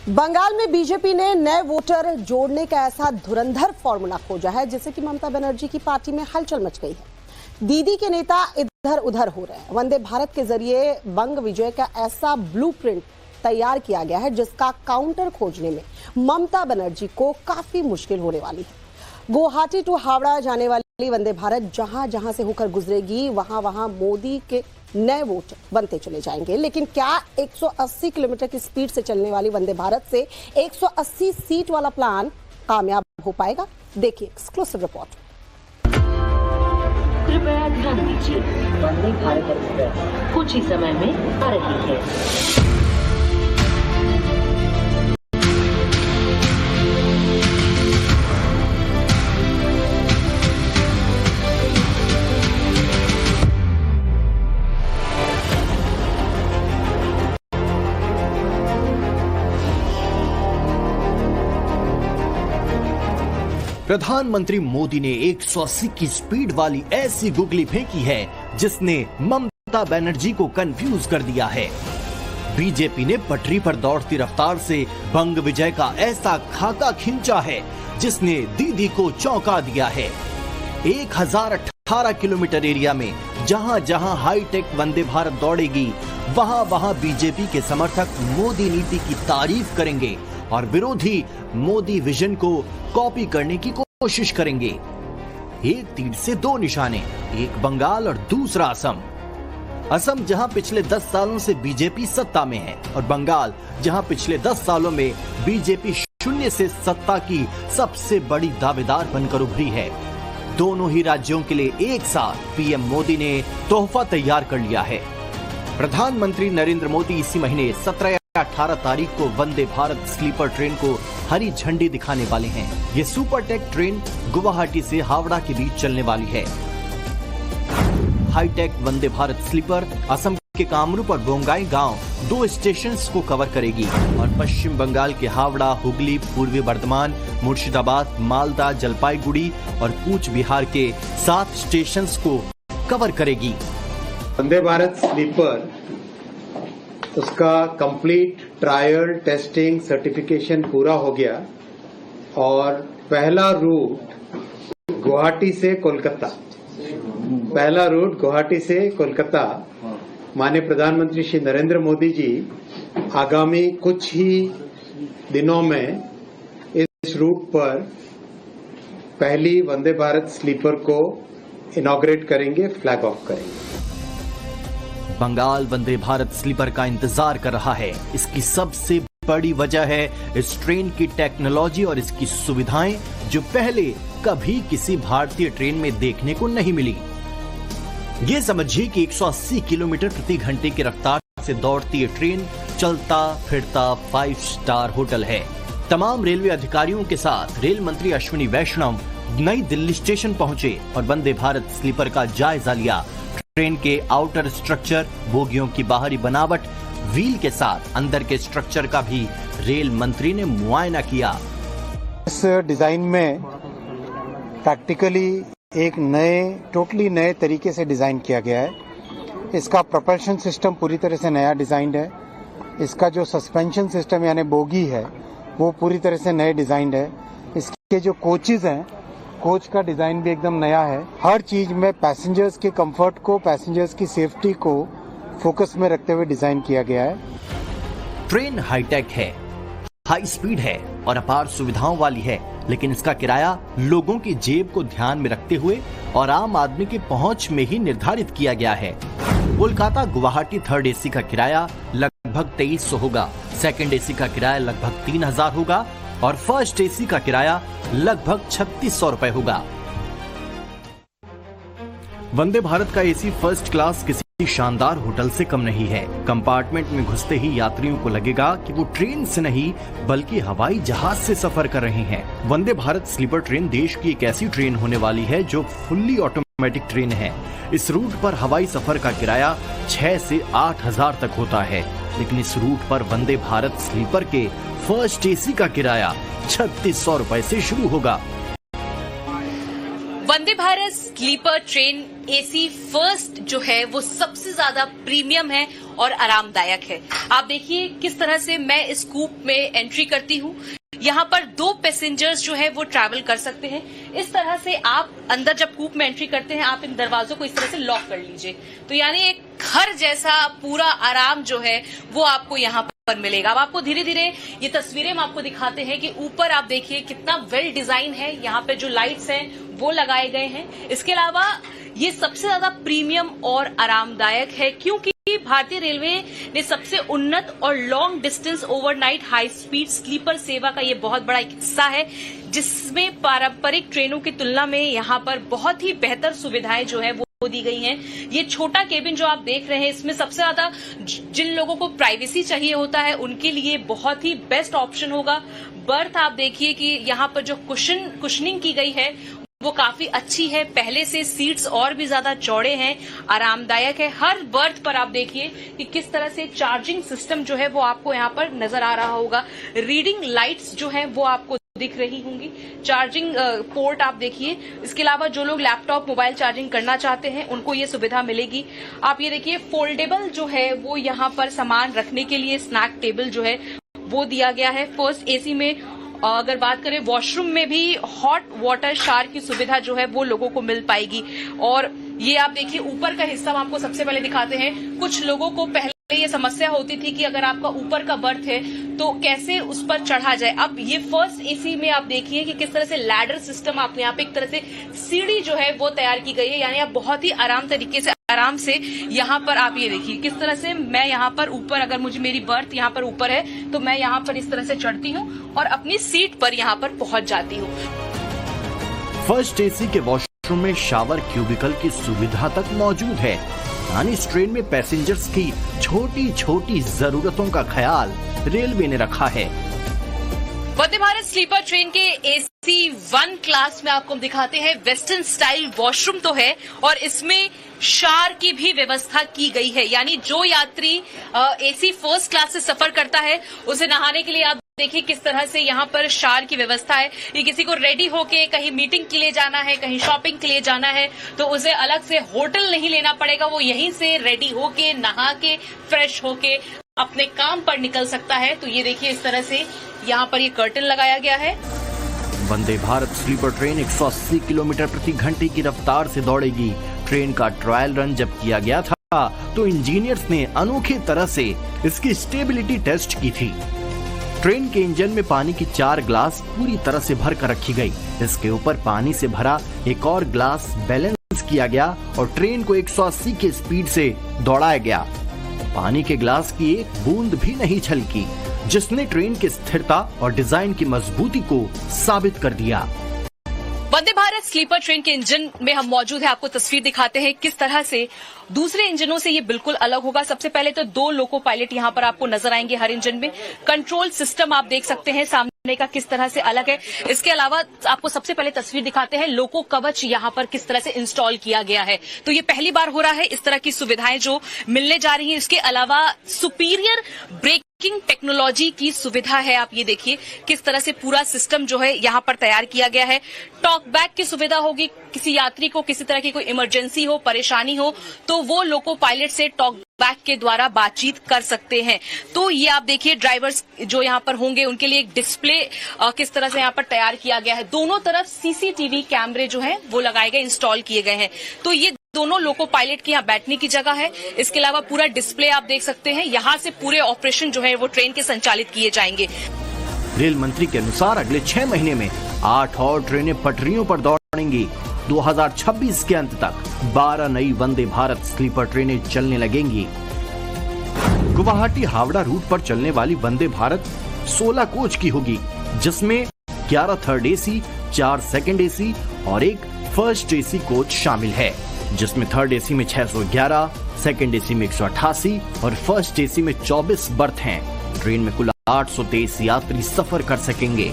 बंगाल में बीजेपी ने नए वोटर जोड़ने का ऐसा धुरंधर फॉर्मूला खोजा है जिससे कि ममता बनर्जी की पार्टी में हलचल मच गई है। दीदी के नेता इधर उधर हो रहे हैं। वंदे भारत के जरिए बंग विजय का ऐसा ब्लूप्रिंट तैयार किया गया है जिसका काउंटर खोजने में ममता बनर्जी को काफी मुश्किल होने वाली है। गुवाहाटी टू हावड़ा जाने वाली वंदे भारत जहां जहां से होकर गुजरेगी वहां वहां मोदी के नए वोट बनते चले जाएंगे। लेकिन क्या 180 किलोमीटर की स्पीड से चलने वाली वंदे भारत से 180 सीट वाला प्लान कामयाब हो पाएगा? देखिए एक्सक्लूसिव रिपोर्ट। कृपया ध्यान दीजिए, वंदे भारत एक्सप्रेस कुछ ही समय में आ रही है। प्रधानमंत्री मोदी ने 180 की स्पीड वाली ऐसी गुगली फेंकी है जिसने ममता बनर्जी को कंफ्यूज कर दिया है। बीजेपी ने पटरी पर दौड़ती रफ्तार से बंग विजय का ऐसा खाका खींचा है जिसने दीदी को चौंका दिया है। 1018 किलोमीटर एरिया में जहां जहां हाईटेक वंदे भारत दौड़ेगी वहां वहां बीजेपी के समर्थक मोदी नीति की तारीफ करेंगे और विरोधी मोदी विजन को कॉपी करने की कोशिश करेंगे। एक तीर से दो निशाने, एक बंगाल और दूसरा असम। असम जहां पिछले 10 सालों से बीजेपी सत्ता में है और बंगाल जहां पिछले 10 सालों में बीजेपी शून्य से सत्ता की सबसे बड़ी दावेदार बनकर उभरी है। दोनों ही राज्यों के लिए एक साथ पीएम मोदी ने तोहफा तैयार कर लिया है। प्रधानमंत्री नरेंद्र मोदी इसी महीने 17 या 18 तारीख को वंदे भारत स्लीपर ट्रेन को हरी झंडी दिखाने वाले हैं। ये सुपरटेक ट्रेन गुवाहाटी से हावड़ा के बीच चलने वाली है। हाईटेक वंदे भारत स्लीपर असम के कामरूप और बोंगाई गांव 2 स्टेशंस को कवर करेगी और पश्चिम बंगाल के हावड़ा, हुगली, पूर्वी बर्धमान, मुर्शिदाबाद, मालदा, जलपाईगुड़ी और कूच बिहार के 7 स्टेशंस को कवर करेगी। वंदे भारत स्लीपर उसका कंप्लीट ट्रायल, टेस्टिंग, सर्टिफिकेशन पूरा हो गया और पहला रूट गुवाहाटी से कोलकाता माननीय प्रधानमंत्री श्री नरेंद्र मोदी जी आगामी कुछ ही दिनों में इस रूट पर पहली वंदे भारत स्लीपर को इनॉग्रेट करेंगे, फ्लैग ऑफ करेंगे। बंगाल वंदे भारत स्लीपर का इंतजार कर रहा है। इसकी सबसे बड़ी वजह है इस ट्रेन की टेक्नोलॉजी और इसकी सुविधाएं जो पहले कभी किसी भारतीय ट्रेन में देखने को नहीं मिली। ये समझिए कि 180 किलोमीटर प्रति घंटे की रफ्तार से दौड़ती ये ट्रेन चलता फिरता 5 स्टार होटल है। तमाम रेलवे अधिकारियों के साथ रेल मंत्री अश्विनी वैष्णव नई दिल्ली स्टेशन पहुंचे और वंदे भारत स्लीपर का जायजा लिया। ट्रेन के आउटर स्ट्रक्चर, बोगियों की बाहरी बनावट, व्हील के साथ अंदर के स्ट्रक्चर का भी रेल मंत्री ने मुआयना किया। इस डिजाइन में प्रैक्टिकली एक टोटली नए तरीके से डिजाइन किया गया है। इसका प्रोपल्शन सिस्टम पूरी तरह से नया डिजाइन है। इसका जो सस्पेंशन सिस्टम यानी बोगी है वो पूरी तरह से नए डिजाइन है। इसके जो कोचेज हैं, कोच का डिजाइन भी एकदम नया है। हर चीज में पैसेंजर्स के कंफर्ट को, पैसेंजर्स की सेफ्टी को फोकस में रखते हुए डिजाइन किया गया है। ट्रेन हाईटेक है, हाई स्पीड है और अपार सुविधाओं वाली है, लेकिन इसका किराया लोगों की जेब को ध्यान में रखते हुए और आम आदमी की पहुंच में ही निर्धारित किया गया है। कोलकाता गुवाहाटी 3rd AC का किराया लगभग 2300 होगा, 2nd AC का किराया लगभग 3000 होगा और 1st AC का किराया लगभग 3600 रुपए होगा। वंदे भारत का एसी फर्स्ट क्लास किसी शानदार होटल से कम नहीं है। कंपार्टमेंट में घुसते ही यात्रियों को लगेगा कि वो ट्रेन से नहीं बल्कि हवाई जहाज से सफर कर रहे हैं। वंदे भारत स्लीपर ट्रेन देश की एक ऐसी ट्रेन होने वाली है जो फुल्ली ऑटोमेटिक ट्रेन है। इस रूट पर हवाई सफर का किराया 6 से 8,000 तक होता है, लेकिन इस रूट पर वंदे भारत स्लीपर के 1st AC का किराया 3600 रुपए से शुरू होगा। Vande Vande Bharat sleeper train AC first जो है वो सबसे ज्यादा प्रीमियम है और आरामदायक है। आप देखिए किस तरह से मैं इस कूप में एंट्री करती हूँ। यहाँ पर 2 पैसेंजर्स जो है वो ट्रैवल कर सकते हैं। इस तरह से आप अंदर जब कूप में एंट्री करते हैं आप इन दरवाजों को इस तरह से लॉक कर लीजिए, तो यानी एक घर जैसा पूरा आराम जो है वो आपको यहाँ पर मिलेगा। अब आपको धीरे धीरे ये तस्वीरें हम आपको दिखाते हैं कि ऊपर आप देखिए कितना वेल डिजाइन है। यहाँ पे जो लाइट्स हैं वो लगाए गए हैं। इसके अलावा ये सबसे ज्यादा प्रीमियम और आरामदायक है क्योंकि भारतीय रेलवे ने सबसे उन्नत और long distance overnight high speed sleeper सेवा का ये बहुत बड़ा एक हिस्सा है, जिसमें पारंपरिक ट्रेनों की तुलना में यहाँ पर बहुत ही बेहतर सुविधाएं जो है वो दी गई हैं। ये छोटा केबिन जो आप देख रहे हैं इसमें सबसे ज्यादा जिन लोगों को प्राइवेसी चाहिए होता है उनके लिए बहुत ही बेस्ट ऑप्शन होगा। बर्थ आप देखिए कि यहाँ पर जो कुशनिंग की गई है वो काफी अच्छी है। पहले से सीट्स और भी ज्यादा चौड़े हैं, आरामदायक है। हर बर्थ पर आप देखिए कि किस तरह से चार्जिंग सिस्टम जो है वो आपको यहाँ पर नजर आ रहा होगा। रीडिंग लाइट्स जो है वो आपको दिख रही होंगी। चार्जिंग पोर्ट आप देखिए। इसके अलावा जो लोग लैपटॉप मोबाइल चार्जिंग करना चाहते हैं उनको ये सुविधा मिलेगी। आप ये देखिए फोल्डेबल जो है वो यहाँ पर सामान रखने के लिए स्नैक टेबल जो है वो दिया गया है। फर्स्ट एसी में अगर बात करें वॉशरूम में भी हॉट वाटर शावर की सुविधा जो है वो लोगों को मिल पाएगी। और ये आप देखिए ऊपर का हिस्सा हम आपको सबसे पहले दिखाते हैं। कुछ लोगों को पहले ये समस्या होती थी कि अगर आपका ऊपर का बर्थ है तो कैसे उस पर चढ़ा जाए। अब ये फर्स्ट एसी में आप देखिए कि किस तरह से लैडर सिस्टम आप यहाँ पे एक तरह से सीढ़ी जो है वो तैयार की गई है, यानी आप बहुत ही आराम से यहाँ पर आप ये देखिए किस तरह से मैं यहाँ पर ऊपर, अगर मुझे मेरी बर्थ यहाँ पर ऊपर है तो मैं यहाँ पर इस तरह से चढ़ती हूँ और अपनी सीट पर यहाँ पर पहुंच जाती हूँ। फर्स्ट एसी के वॉशरूम में शावर क्यूबिकल की सुविधा तक मौजूद है, यानी इस ट्रेन में पैसेंजर्स की छोटी छोटी जरूरतों का ख्याल रेलवे ने रखा है। वंदे भारत स्लीपर ट्रेन के एसी 1 क्लास में आपको दिखाते हैं वेस्टर्न स्टाइल वॉशरूम तो है और इसमें शावर की भी व्यवस्था की गई है, यानी जो यात्री एसी फर्स्ट क्लास से सफर करता है उसे नहाने के लिए आप देखिए किस तरह से यहाँ पर शावर की व्यवस्था है। ये किसी को रेडी होके कहीं मीटिंग के लिए जाना है, कहीं शॉपिंग के लिए जाना है तो उसे अलग से होटल नहीं लेना पड़ेगा, वो यहीं से रेडी होके नहा के फ्रेश होके अपने काम पर निकल सकता है। तो ये देखिए इस तरह से यहाँ पर ये कर्टन लगाया गया है। वंदे भारत स्लीपर ट्रेन 180 किलोमीटर प्रति घंटे की रफ्तार से दौड़ेगी। ट्रेन का ट्रायल रन जब किया गया था तो इंजीनियर्स ने अनोखे तरह से इसकी स्टेबिलिटी टेस्ट की थी। ट्रेन के इंजन में पानी की 4 ग्लास पूरी तरह से भर कर रखी गई। इसके ऊपर पानी से भरा एक और ग्लास बैलेंस किया गया और ट्रेन को 180 की स्पीड से दौड़ाया गया। पानी के ग्लास की एक बूंद भी नहीं छलकी, जिसने ट्रेन की स्थिरता और डिजाइन की मजबूती को साबित कर दिया। वंदे भारत स्लीपर ट्रेन के इंजन में हम मौजूद है, आपको तस्वीर दिखाते हैं किस तरह से दूसरे इंजनों से ये बिल्कुल अलग होगा। सबसे पहले तो 2 लोको पायलट यहाँ पर आपको नजर आएंगे हर इंजन में। कंट्रोल सिस्टम आप देख सकते हैं सामने का किस तरह से अलग है। इसके अलावा आपको सबसे पहले तस्वीर दिखाते हैं लोको कवच यहाँ पर किस तरह से इंस्टॉल किया गया है। तो ये पहली बार हो रहा है इस तरह की सुविधाएं जो मिलने जा रही है। इसके अलावा सुपीरियर ब्रेकिंग टेक्नोलॉजी की सुविधा है। आप ये देखिए किस तरह से पूरा सिस्टम जो है यहाँ पर तैयार किया गया है। टॉक बैक की सुविधा होगी, किसी यात्री को किसी तरह की कोई इमरजेंसी हो, परेशानी हो तो वो लोको पायलट से टॉक बैक के द्वारा बातचीत कर सकते हैं। तो ये आप देखिए ड्राइवर्स जो यहाँ पर होंगे उनके लिए एक डिस्प्ले किस तरह से यहाँ पर तैयार किया गया है। दोनों तरफ सीसीटीवी कैमरे जो हैं वो लगाए गए, इंस्टॉल किए गए हैं। तो ये दोनों लोको पायलट की यहाँ बैठने की जगह है। इसके अलावा पूरा डिस्प्ले आप देख सकते हैं, यहाँ से पूरे ऑपरेशन जो है वो ट्रेन के संचालित किए जाएंगे। रेल मंत्री के अनुसार अगले 6 महीने में 8 और ट्रेनें पटरियों पर दौड़ेंगी। 2026 के अंत तक 12 नई वंदे भारत स्लीपर ट्रेनें चलने लगेंगी। गुवाहाटी हावड़ा रूट पर चलने वाली वंदे भारत 16 कोच की होगी, जिसमें 11 थर्ड एसी, 4 सेकंड एसी और 1 फर्स्ट एसी कोच शामिल है, जिसमें थर्ड एसी में 611, सेकंड एसी में 188 और फर्स्ट एसी में 24 बर्थ हैं। ट्रेन में कुल 823 यात्री सफर कर सकेंगे।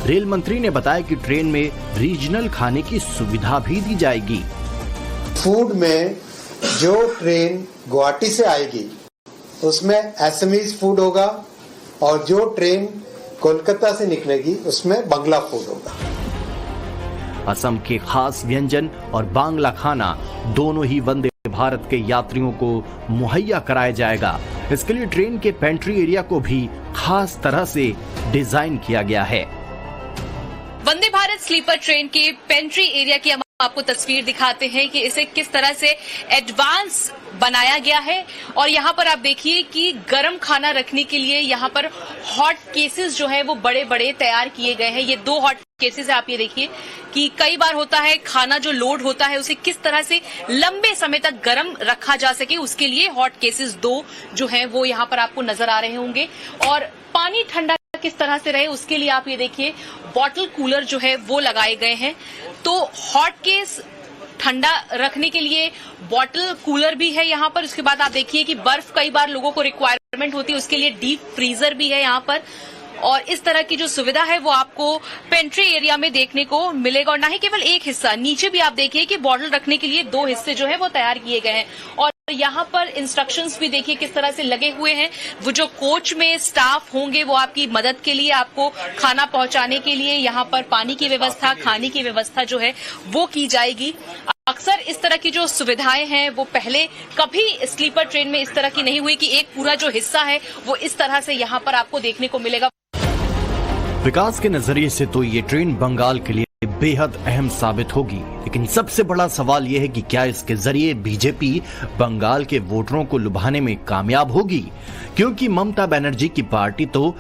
रेल मंत्री ने बताया कि ट्रेन में रीजनल खाने की सुविधा भी दी जाएगी। फूड में जो ट्रेन गुवाहाटी से आएगी उसमें एसएमईज फूड होगा और जो ट्रेन कोलकाता से निकलेगी उसमें बंगला फूड होगा। असम के खास व्यंजन और बांग्ला खाना दोनों ही वंदे भारत के यात्रियों को मुहैया कराया जाएगा। इसके लिए ट्रेन के पेंट्री एरिया को भी खास तरह से डिजाइन किया गया है। वंदे भारत स्लीपर ट्रेन के पेंट्री एरिया की हम आपको तस्वीर दिखाते हैं कि इसे किस तरह से एडवांस बनाया गया है। और यहाँ पर आप देखिए कि गर्म खाना रखने के लिए यहाँ पर हॉट केसेस जो है वो बड़े बड़े तैयार किए गए हैं। ये 2 हॉट केसेस है। आप ये देखिए कि कई बार होता है खाना जो लोड होता है उसे किस तरह से लंबे समय तक गर्म रखा जा सके, उसके लिए हॉट केसेस 2 जो है वो यहाँ पर आपको नजर आ रहे होंगे। और पानी ठंडा किस तरह से रहे उसके लिए आप ये देखिए बॉटल कूलर जो है वो लगाए गए हैं। तो हॉट केस ठंडा रखने के लिए बॉटल कूलर भी है यहाँ पर। उसके बाद आप देखिए कि बर्फ कई बार लोगों को रिक्वायरमेंट होती है, उसके लिए डीप फ्रीजर भी है यहाँ पर। और इस तरह की जो सुविधा है वो आपको पेंट्री एरिया में देखने को मिलेगा। और ना ही केवल एक हिस्सा, नीचे भी आप देखिए कि बॉटल रखने के लिए 2 हिस्से जो है वो तैयार किए गए हैं। और यहाँ पर इंस्ट्रक्शंस भी देखिए किस तरह से लगे हुए हैं। वो जो कोच में स्टाफ होंगे वो आपकी मदद के लिए, आपको खाना पहुंचाने के लिए यहाँ पर पानी की व्यवस्था, खाने की व्यवस्था जो है वो की जाएगी। अक्सर इस तरह की जो सुविधाएं हैं वो पहले कभी स्लीपर ट्रेन में इस तरह की नहीं हुई कि एक पूरा जो हिस्सा है वो इस तरह से यहाँ पर आपको देखने को मिलेगा। विकास के नजरिए से तो ये ट्रेन बंगाल के लिए बेहद अहम साबित होगी, लेकिन सबसे बड़ा सवाल यह है कि क्या इसके जरिए बीजेपी बंगाल के वोटरों को लुभाने में कामयाब होगी, क्योंकि ममता बनर्जी की पार्टी तो